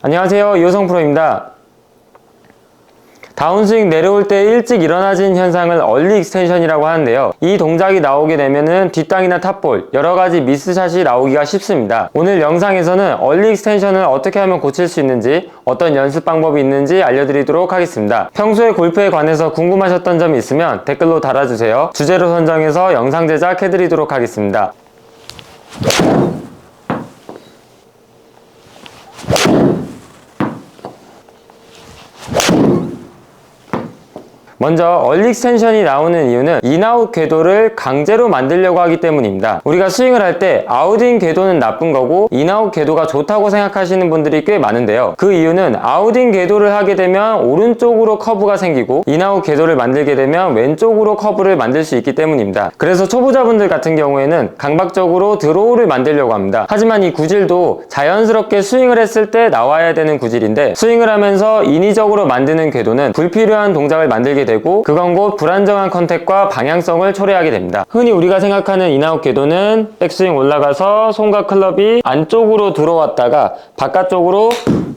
안녕하세요, 이호성 프로입니다. 다운스윙 내려올 때 일찍 일어나진 현상을 얼리 익스텐션이라고 하는데요. 이 동작이 나오게 되면은 뒷땅이나 탑볼, 여러가지 미스샷이 나오기가 쉽습니다. 오늘 영상에서는 얼리 익스텐션을 어떻게 하면 고칠 수 있는지, 어떤 연습 방법이 있는지 알려드리도록 하겠습니다. 평소에 골프에 관해서 궁금하셨던 점이 있으면 댓글로 달아주세요. 주제로 선정해서 영상 제작해드리도록 하겠습니다. 먼저 얼리 익스텐션이 나오는 이유는 인아웃 궤도를 강제로 만들려고 하기 때문입니다. 우리가 스윙을 할 때 아웃인 궤도는 나쁜 거고 인아웃 궤도가 좋다고 생각하시는 분들이 꽤 많은데요. 그 이유는 아웃인 궤도를 하게 되면 오른쪽으로 커브가 생기고 인아웃 궤도를 만들게 되면 왼쪽으로 커브를 만들 수 있기 때문입니다. 그래서 초보자분들 같은 경우에는 강박적으로 드로우를 만들려고 합니다. 하지만 이 구질도 자연스럽게 스윙을 했을 때 나와야 되는 구질인데, 스윙을 하면서 인위적으로 만드는 궤도는 불필요한 동작을 만들게 되고 그건 곧 불안정한 컨택과 방향성을 초래하게 됩니다. 흔히 우리가 생각하는 인아웃 궤도는 백스윙 올라가서 손과 클럽이 안쪽으로 들어왔다가 바깥쪽으로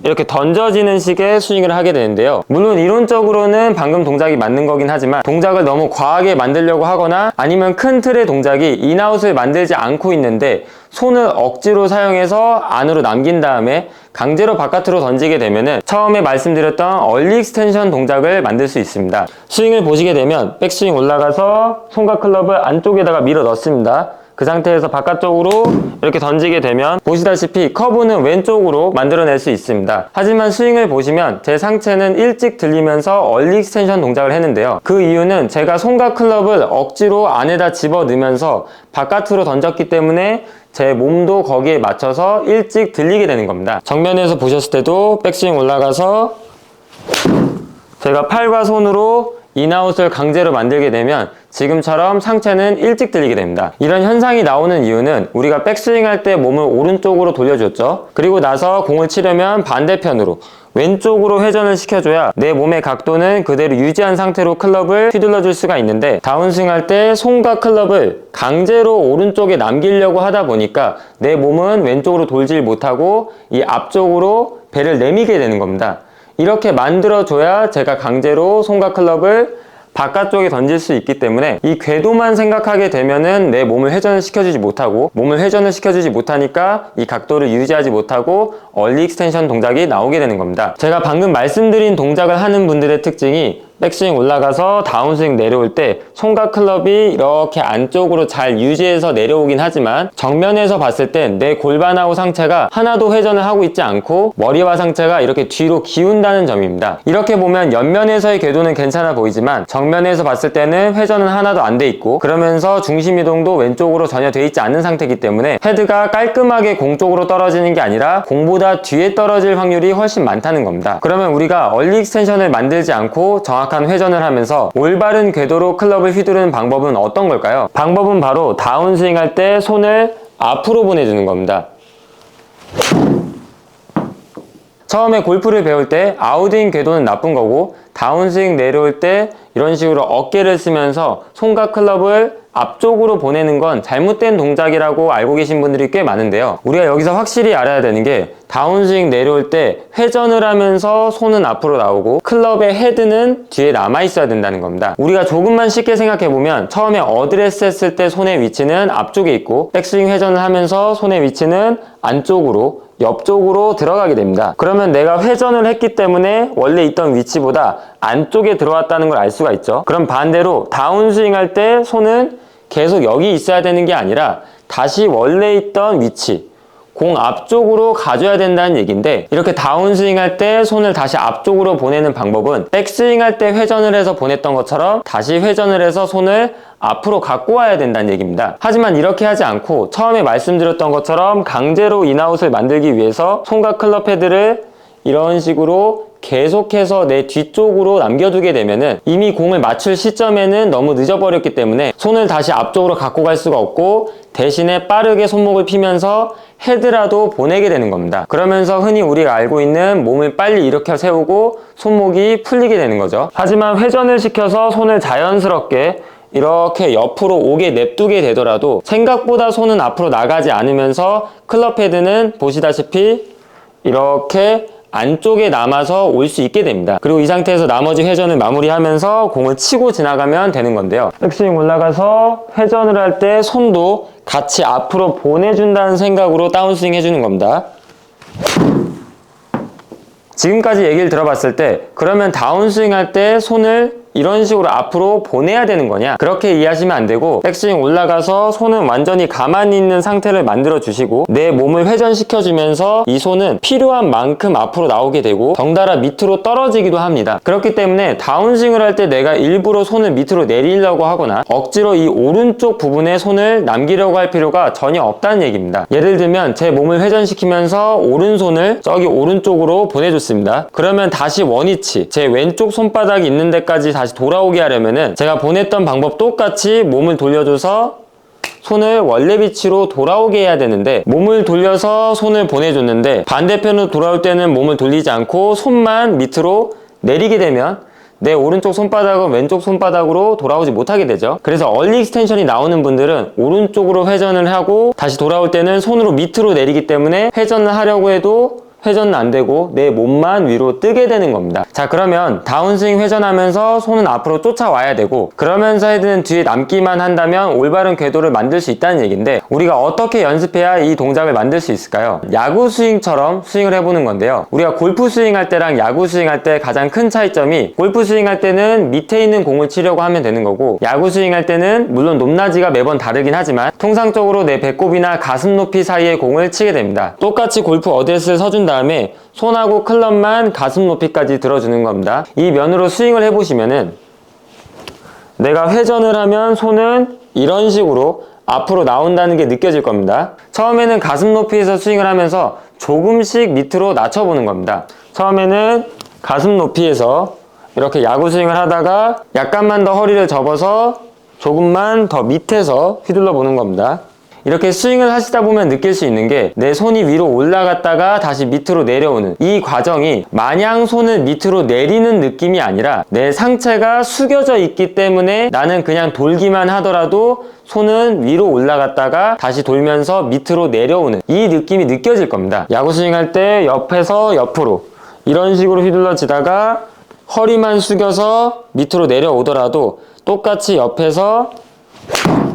이렇게 던져지는 식의 스윙을 하게 되는데요. 물론 이론적으로는 방금 동작이 맞는 거긴 하지만 동작을 너무 과하게 만들려고 하거나 아니면 큰 틀의 동작이 인아웃을 만들지 않고 있는데 손을 억지로 사용해서 안으로 남긴 다음에 강제로 바깥으로 던지게 되면은 처음에 말씀드렸던 얼리 익스텐션 동작을 만들 수 있습니다. 스윙을 보시게 되면 백스윙 올라가서 손과 클럽을 안쪽에다가 밀어 넣습니다. 그 상태에서 바깥쪽으로 이렇게 던지게 되면 보시다시피 커브는 왼쪽으로 만들어낼 수 있습니다. 하지만 스윙을 보시면 제 상체는 일찍 들리면서 얼리 익스텐션 동작을 했는데요. 그 이유는 제가 손과 클럽을 억지로 안에다 집어넣으면서 바깥으로 던졌기 때문에 제 몸도 거기에 맞춰서 일찍 들리게 되는 겁니다. 정면에서 보셨을 때도 백스윙 올라가서 제가 팔과 손으로 인아웃을 강제로 만들게 되면 지금처럼 상체는 일찍 들리게 됩니다. 이런 현상이 나오는 이유는 우리가 백스윙 할 때 몸을 오른쪽으로 돌려줬죠. 그리고 나서 공을 치려면 반대편으로 왼쪽으로 회전을 시켜줘야 내 몸의 각도는 그대로 유지한 상태로 클럽을 휘둘러 줄 수가 있는데, 다운스윙 할 때 손과 클럽을 강제로 오른쪽에 남기려고 하다 보니까 내 몸은 왼쪽으로 돌질 못하고 이 앞쪽으로 배를 내미게 되는 겁니다. 이렇게 만들어줘야 제가 강제로 손과 클럽을 바깥쪽에 던질 수 있기 때문에 이 궤도만 생각하게 되면은 내 몸을 회전을 시켜주지 못하고, 몸을 회전을 시켜주지 못하니까 이 각도를 유지하지 못하고 얼리 익스텐션 동작이 나오게 되는 겁니다. 제가 방금 말씀드린 동작을 하는 분들의 특징이 백스윙 올라가서 다운스윙 내려올 때 손과 클럽이 이렇게 안쪽으로 잘 유지해서 내려오긴 하지만 정면에서 봤을 땐 내 골반하고 상체가 하나도 회전을 하고 있지 않고 머리와 상체가 이렇게 뒤로 기운다는 점입니다. 이렇게 보면 옆면에서의 궤도는 괜찮아 보이지만 정면에서 봤을 때는 회전은 하나도 안 돼 있고, 그러면서 중심 이동도 왼쪽으로 전혀 돼 있지 않은 상태이기 때문에 헤드가 깔끔하게 공 쪽으로 떨어지는 게 아니라 공보다 뒤에 떨어질 확률이 훨씬 많다는 겁니다. 그러면 우리가 얼리 익스텐션을 만들지 않고 정확한 회전을 하면서 올바른 궤도로 클럽을 휘두르는 방법은 어떤 걸까요? 방법은 바로 다운스윙 할 때 손을 앞으로 보내주는 겁니다. 처음에 골프를 배울 때 아웃인 궤도는 나쁜 거고, 다운스윙 내려올 때 이런 식으로 어깨를 쓰면서 손과 클럽을 앞쪽으로 보내는 건 잘못된 동작이라고 알고 계신 분들이 꽤 많은데요. 우리가 여기서 확실히 알아야 되는 게, 다운스윙 내려올 때 회전을 하면서 손은 앞으로 나오고 클럽의 헤드는 뒤에 남아 있어야 된다는 겁니다. 우리가 조금만 쉽게 생각해보면 처음에 어드레스 했을 때 손의 위치는 앞쪽에 있고, 백스윙 회전을 하면서 손의 위치는 안쪽으로 옆쪽으로 들어가게 됩니다. 그러면 내가 회전을 했기 때문에 원래 있던 위치보다 안쪽에 들어왔다는 걸 알 수가 있죠. 그럼 반대로 다운스윙 할 때 손은 계속 여기 있어야 되는 게 아니라 다시 원래 있던 위치, 공 앞쪽으로 가져야 된다는 얘기인데, 이렇게 다운스윙 할 때 손을 다시 앞쪽으로 보내는 방법은 백스윙 할 때 회전을 해서 보냈던 것처럼 다시 회전을 해서 손을 앞으로 갖고 와야 된다는 얘기입니다. 하지만 이렇게 하지 않고 처음에 말씀드렸던 것처럼 강제로 인아웃을 만들기 위해서 손과 클럽 헤드를 이런 식으로 계속해서 내 뒤쪽으로 남겨두게 되면은 이미 공을 맞출 시점에는 너무 늦어버렸기 때문에 손을 다시 앞쪽으로 갖고 갈 수가 없고, 대신에 빠르게 손목을 피면서 헤드라도 보내게 되는 겁니다. 그러면서 흔히 우리가 알고 있는 몸을 빨리 일으켜 세우고 손목이 풀리게 되는 거죠. 하지만 회전을 시켜서 손을 자연스럽게 이렇게 옆으로 오게 냅두게 되더라도 생각보다 손은 앞으로 나가지 않으면서 클럽 헤드는 보시다시피 이렇게 안쪽에 남아서 올 수 있게 됩니다. 그리고 이 상태에서 나머지 회전을 마무리하면서 공을 치고 지나가면 되는 건데요. 백스윙 올라가서 회전을 할 때 손도 같이 앞으로 보내준다는 생각으로 다운스윙 해주는 겁니다. 지금까지 얘기를 들어봤을 때 그러면 다운스윙 할 때 손을 이런 식으로 앞으로 보내야 되는 거냐? 그렇게 이해하시면 안 되고 백스윙 올라가서 손은 완전히 가만히 있는 상태를 만들어 주시고 내 몸을 회전시켜 주면서 이 손은 필요한 만큼 앞으로 나오게 되고 덩달아 밑으로 떨어지기도 합니다. 그렇기 때문에 다운스윙을 할 때 내가 일부러 손을 밑으로 내리려고 하거나 억지로 이 오른쪽 부분에 손을 남기려고 할 필요가 전혀 없다는 얘기입니다. 예를 들면 제 몸을 회전시키면서 오른손을 저기 오른쪽으로 보내줬습니다. 그러면 다시 원위치 제 왼쪽 손바닥이 있는 데까지 다시 돌아오게 하려면은 제가 보냈던 방법 똑같이 몸을 돌려줘서 손을 원래 위치로 돌아오게 해야 되는데 몸을 돌려서 손을 보내줬는데 반대편으로 돌아올 때는 몸을 돌리지 않고 손만 밑으로 내리게 되면 내 오른쪽 손바닥은 왼쪽 손바닥으로 돌아오지 못하게 되죠. 그래서 얼리 익스텐션이 나오는 분들은 오른쪽으로 회전을 하고 다시 돌아올 때는 손으로 밑으로 내리기 때문에 회전을 하려고 해도 회전은 안 되고 내 몸만 위로 뜨게 되는 겁니다. 자, 그러면 다운스윙 회전하면서 손은 앞으로 쫓아와야 되고 그러면서 헤드는 뒤에 남기만 한다면 올바른 궤도를 만들 수 있다는 얘기인데 우리가 어떻게 연습해야 이 동작을 만들 수 있을까요? 야구 스윙처럼 스윙을 해보는 건데요. 우리가 골프 스윙할 때랑 야구 스윙할 때 가장 큰 차이점이 골프 스윙할 때는 밑에 있는 공을 치려고 하면 되는 거고 야구 스윙할 때는 물론 높낮이가 매번 다르긴 하지만 통상적으로 내 배꼽이나 가슴 높이 사이의 공을 치게 됩니다. 똑같이 골프 어드레스를 서준 다음에 손하고 클럽만 가슴 높이까지 들어주는 겁니다. 이 면으로 스윙을 해보시면은 내가 회전을 하면 손은 이런 식으로 앞으로 나온다는 게 느껴질 겁니다. 처음에는 가슴 높이에서 스윙을 하면서 조금씩 밑으로 낮춰보는 겁니다. 처음에는 가슴 높이에서 이렇게 야구 스윙을 하다가 약간만 더 허리를 접어서 조금만 더 밑에서 휘둘러 보는 겁니다. 이렇게 스윙을 하시다 보면 느낄 수 있는 게 내 손이 위로 올라갔다가 다시 밑으로 내려오는 이 과정이 마냥 손을 밑으로 내리는 느낌이 아니라 내 상체가 숙여져 있기 때문에 나는 그냥 돌기만 하더라도 손은 위로 올라갔다가 다시 돌면서 밑으로 내려오는 이 느낌이 느껴질 겁니다. 야구 스윙할 때 옆에서 옆으로 이런 식으로 휘둘러지다가 허리만 숙여서 밑으로 내려오더라도 똑같이 옆에서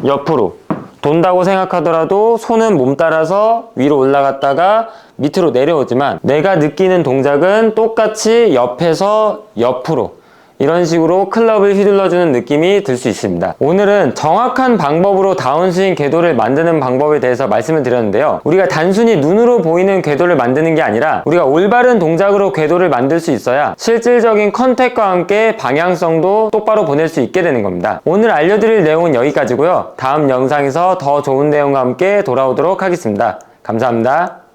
옆으로 돈다고 생각하더라도 손은 몸 따라서 위로 올라갔다가 밑으로 내려오지만 내가 느끼는 동작은 똑같이 옆에서 옆으로 이런 식으로 클럽을 휘둘러주는 느낌이 들 수 있습니다. 오늘은 정확한 방법으로 다운스윙 궤도를 만드는 방법에 대해서 말씀을 드렸는데요. 우리가 단순히 눈으로 보이는 궤도를 만드는 게 아니라 우리가 올바른 동작으로 궤도를 만들 수 있어야 실질적인 컨택과 함께 방향성도 똑바로 보낼 수 있게 되는 겁니다. 오늘 알려드릴 내용은 여기까지고요. 다음 영상에서 더 좋은 내용과 함께 돌아오도록 하겠습니다. 감사합니다.